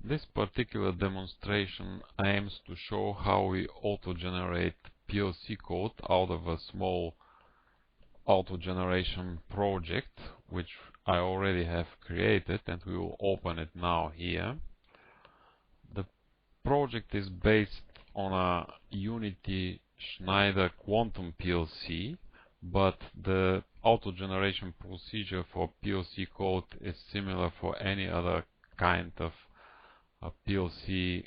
This particular demonstration aims to show how we auto-generate PLC code out of a small auto-generation project, which I already have created, and we will open it now here. The project is based on a Unity Schneider Quantum PLC, but the auto-generation procedure for PLC code is similar for any other kind of PLC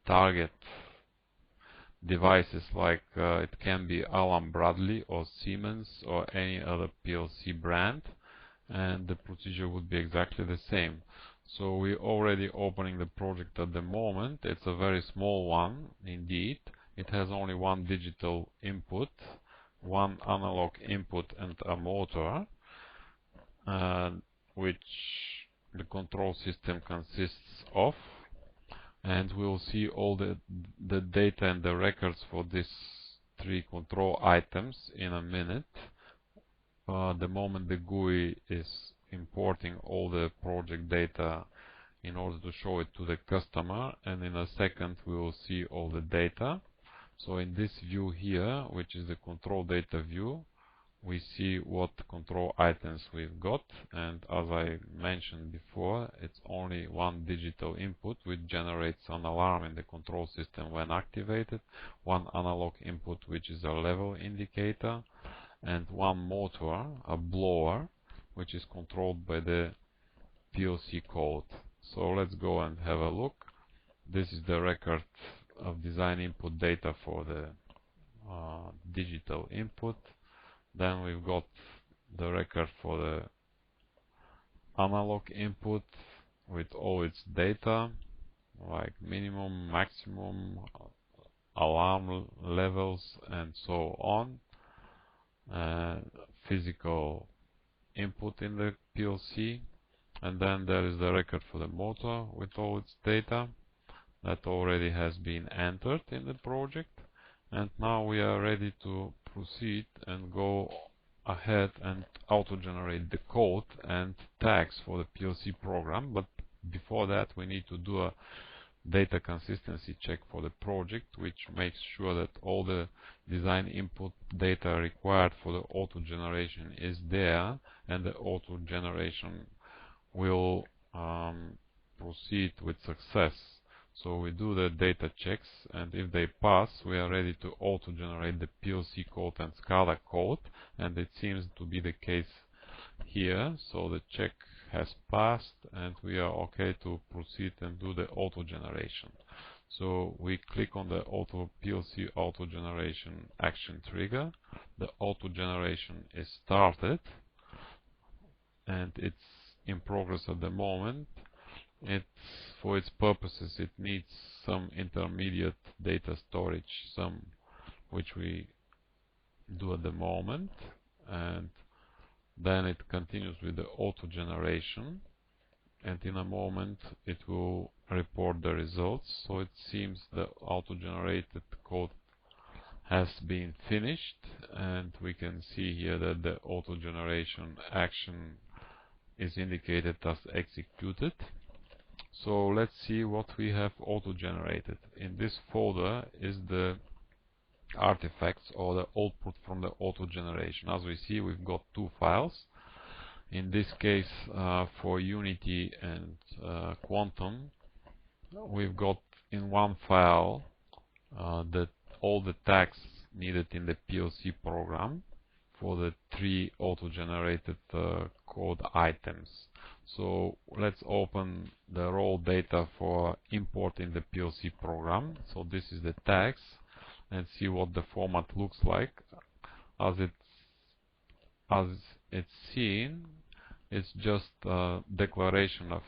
target devices, like it can be Allen Bradley or Siemens or any other PLC brand, and the procedure would be exactly the same. So we're already opening the project at the moment. It's a very small one indeed. It has only one digital input, one analog input, and a motor, which the control system consists of. And we'll see all the data and the records for these three control items in a minute. The moment the GUI is importing all the project data in order to show it to the customer, and in a second we will see all the data. So in this view here, which is the control data view, we see what control items we've got, and as I mentioned before, it's only one digital input which generates an alarm in the control system when activated, one analog input which is a level indicator, and one motor, a blower, which is controlled by the PLC code. So let's go and have a look. This is the record of design input data for the digital input. Then we've got the record for the analog input with all its data, like minimum, maximum, alarm levels, and so on. Physical input in the PLC. And then there is the record for the motor with all its data that already has been entered in the project. And now we are ready to proceed and go ahead and auto-generate the code and tags for the PLC program. But before that, we need to do a data consistency check for the project, which makes sure that all the design input data required for the auto-generation is there, and the auto-generation will proceed with success. So we do the data checks, and if they pass, we are ready to auto-generate the PLC code and SCADA code, and it seems to be the case here. So the check has passed, and we are okay to proceed and do the auto-generation. So we click on the PLC auto-generation action trigger. The auto-generation is started, and it's in progress at the moment. For its purposes, it needs some intermediate data storage, which we do at the moment, and then it continues with the auto generation, and in a moment it will report the results. So it seems the auto generated code has been finished, and we can see here that the auto generation action is indicated as executed. So let's see what we have auto-generated. In this folder is the artifacts or the output from the auto-generation. As we see, we've got two files. In this case, for Unity and Quantum, we've got in one file all the tags needed in the PLC program for the three auto-generated code items. So let's open the raw data for importing the PLC program. So this is the tags, and see what the format looks like. As it's seen, it's just a declaration of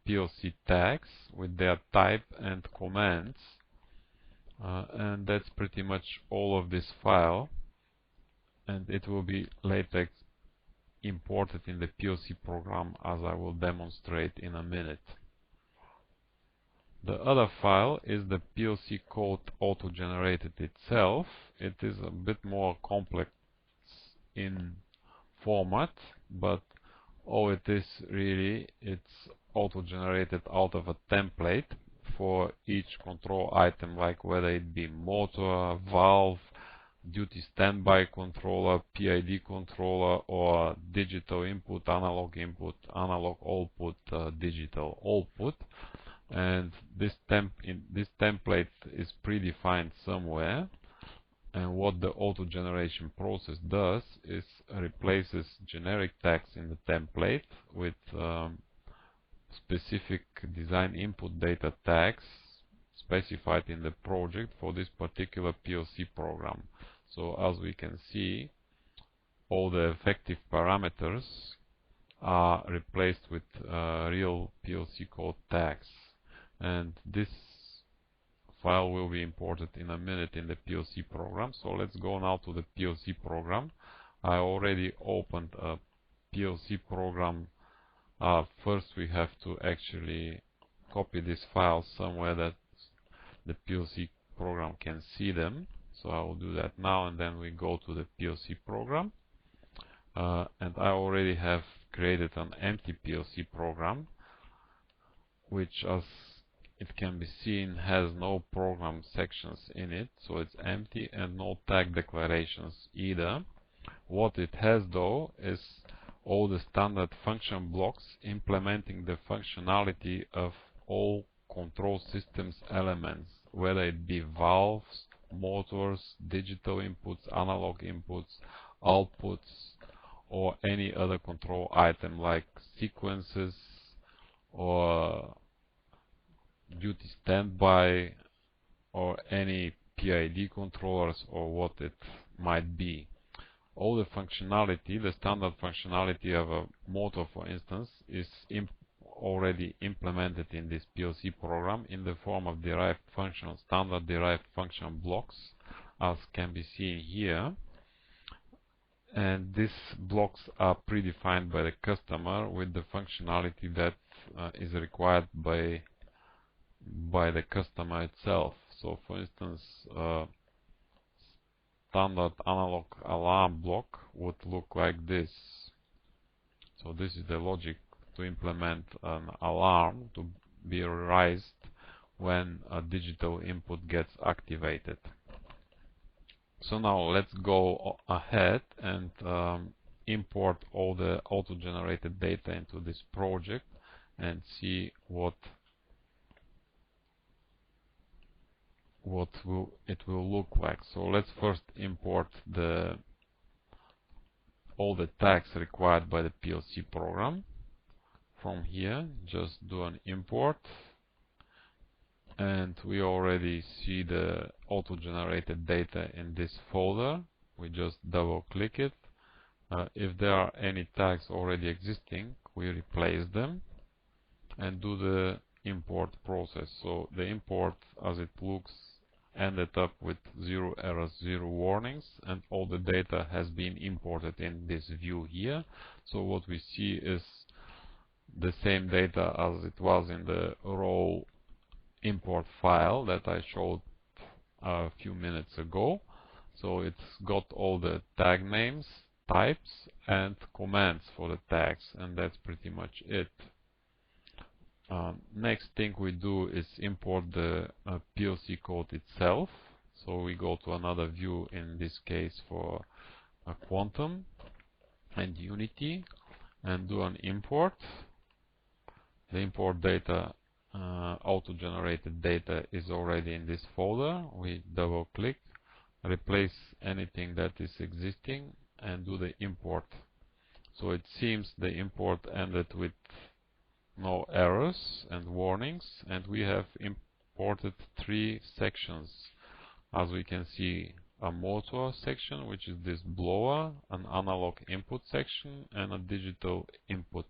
PLC tags with their type and commands, and that's pretty much all of this file, and it will be later imported in the PLC program, as I will demonstrate in a minute. The other file is the PLC code auto-generated itself. It is a bit more complex in format, but all it is really, it's auto-generated out of a template for each control item, like whether it be motor, valve, duty standby controller, PID controller, or digital input, analog output, digital output. And this template is predefined somewhere. And what the auto generation process does is replaces generic tags in the template with specific design input data tags specified in the project for this particular PLC program. So as we can see, all the effective parameters are replaced with real PLC code tags. And this file will be imported in a minute in the PLC program. So let's go now to the PLC program. I already opened a PLC program. First we have to actually copy this file somewhere that the PLC program can see them. So I will do that now, and then we go to the PLC program. And I already have created an empty PLC program, which, as it can be seen, has no program sections in it, so it's empty, and no tag declarations either. What it has though is all the standard function blocks implementing the functionality of all control systems elements, whether it be valves, motors, digital inputs, analog inputs, outputs, or any other control item like sequences or duty standby or any PID controllers or what it might be. All the functionality, the standard functionality of a motor, for instance, is already implemented in this PLC program in the form of derived function, standard derived function blocks, as can be seen here. And these blocks are predefined by the customer with the functionality that is required by the customer itself. So for instance, standard analog alarm block would look like this. So this is the logic to implement an alarm to be raised when a digital input gets activated. So now let's go ahead and import all the auto-generated data into this project and see what it will look like. So let's first import all the tags required by the PLC program. From here, just do an import, and we already see the auto-generated data in this folder. We just double-click it. If there are any tags already existing, we replace them and do the import process. So the import, as it looks, ended up with 0 errors, 0 warnings, and all the data has been imported in this view here. So what we see is the same data as it was in the raw import file that I showed a few minutes ago. So it's got all the tag names, types, and commands for the tags, and that's pretty much it. Next thing we do is import the PLC code itself. So we go to another view, in this case for Quantum and Unity, and do an import. The import data, auto-generated data, is already in this folder. We double click, replace anything that is existing, and do the import. So it seems the import ended with no errors and warnings, and we have imported 3 sections. As we can see, a motor section, which is this blower, an analog input section, and a digital input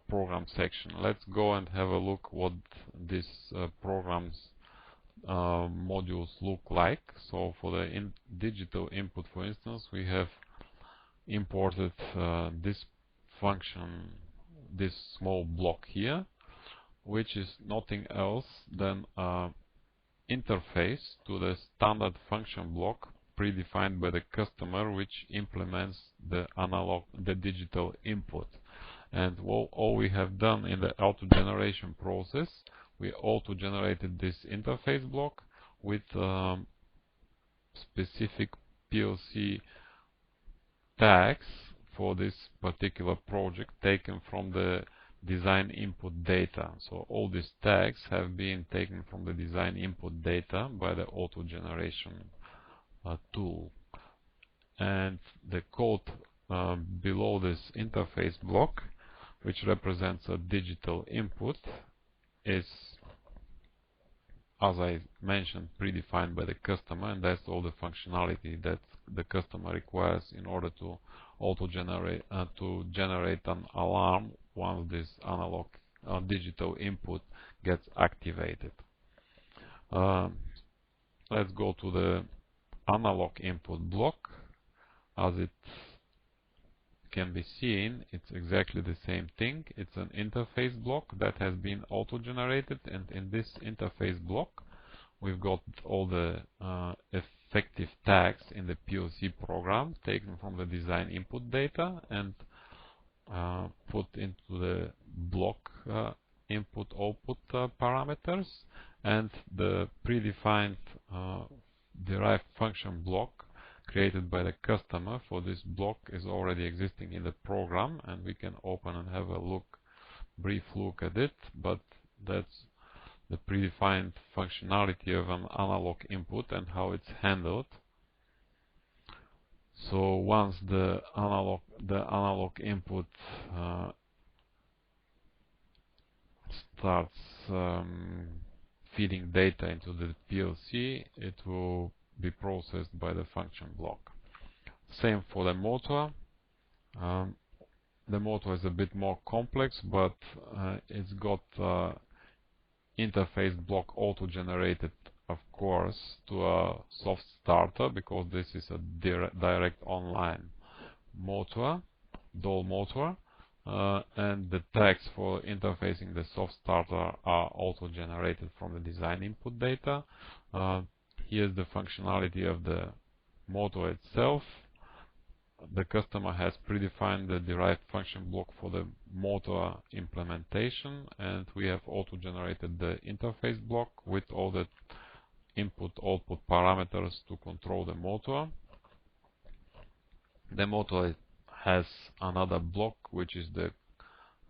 program section. Let's go and have a look what these programs modules look like. So for the digital input, for instance, we have imported this function, this small block here, which is nothing else than an interface to the standard function block predefined by the customer, which implements the digital input. And all we have done in the auto generation process, we auto generated this interface block with specific PLC tags for this particular project taken from the design input data. So all these tags have been taken from the design input data by the auto generation tool. And the code below this interface block, which represents a digital input, is, as I mentioned, predefined by the customer, and that's all the functionality that the customer requires in order to auto-generate generate an alarm once this analog digital input gets activated. Let's go to the analog input block. As it can be seen, it's exactly the same thing. It's an interface block that has been auto-generated, and in this interface block we've got all the effective tags in the PLC program taken from the design input data and put into the block input-output parameters, and the predefined derived function block created by the customer for this block is already existing in the program, and we can open and have a brief look at it. But that's the predefined functionality of an analog input and how it's handled. So once the analog input starts feeding data into the PLC, it will be processed by the function block. Same for the motor. The motor is a bit more complex, but it's got interface block auto-generated, of course, to a soft starter, because this is a direct online motor, dual motor, and the tags for interfacing the soft starter are auto-generated from the design input data. Here's the functionality of the motor itself. The customer has predefined the derived function block for the motor implementation, and we have auto-generated the interface block with all the input-output parameters to control the motor. The motor has another block, which is the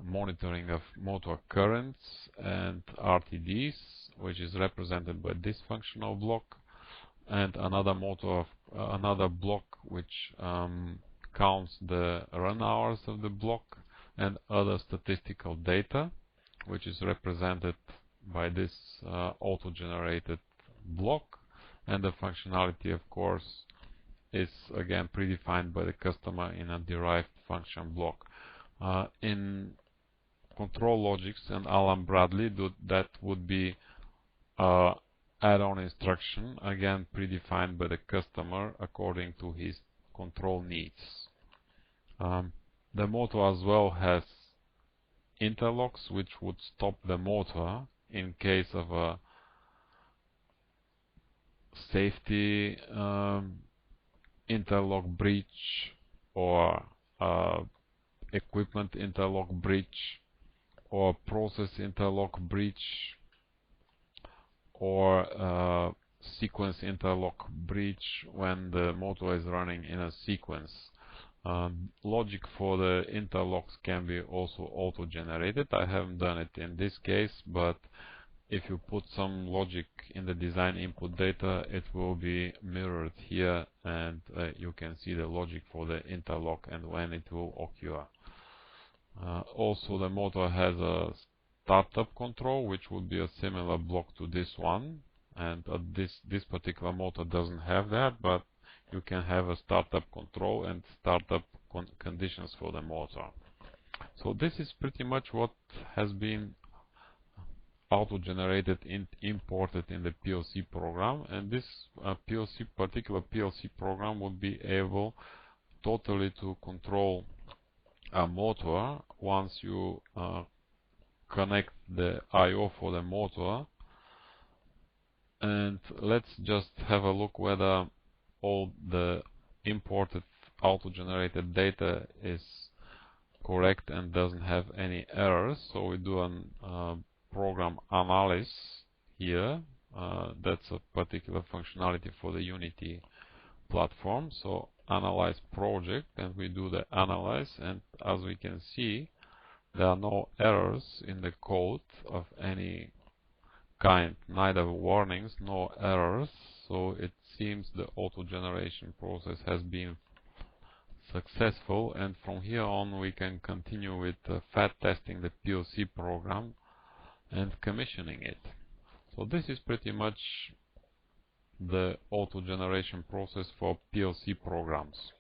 monitoring of motor currents and RTDs, which is represented by this functional block, and another block which counts the run hours of the block and other statistical data, which is represented by this auto-generated block. And the functionality, of course, is again predefined by the customer in a derived function block. In control logics and Alan Bradley, that would be add-on instruction, again predefined by the customer according to his control needs. The motor as well has interlocks which would stop the motor in case of a safety interlock breach, or equipment interlock breach, or process interlock breach, or sequence interlock breach when the motor is running in a sequence. Logic for the interlocks can be also auto-generated. I haven't done it in this case, but if you put some logic in the design input data, it will be mirrored here, and you can see the logic for the interlock and when it will occur. Also, the motor has a startup control, which would be a similar block to this one, and this particular motor doesn't have that, but you can have a startup control and startup conditions for the motor. So this is pretty much what has been auto-generated and imported in the PLC program, and this particular PLC program would be able totally to control a motor once you connect the I/O for the motor. And let's just have a look whether all the imported auto-generated data is correct and doesn't have any errors. So we do an program analysis here. That's a particular functionality for the Unity platform. So analyze project, and we do the analyze, and as we can see, there are no errors in the code of any kind, neither warnings nor errors. So it seems the auto generation process has been successful, and from here on we can continue with fat testing the PLC program and commissioning it. So this is pretty much the auto generation process for PLC programs.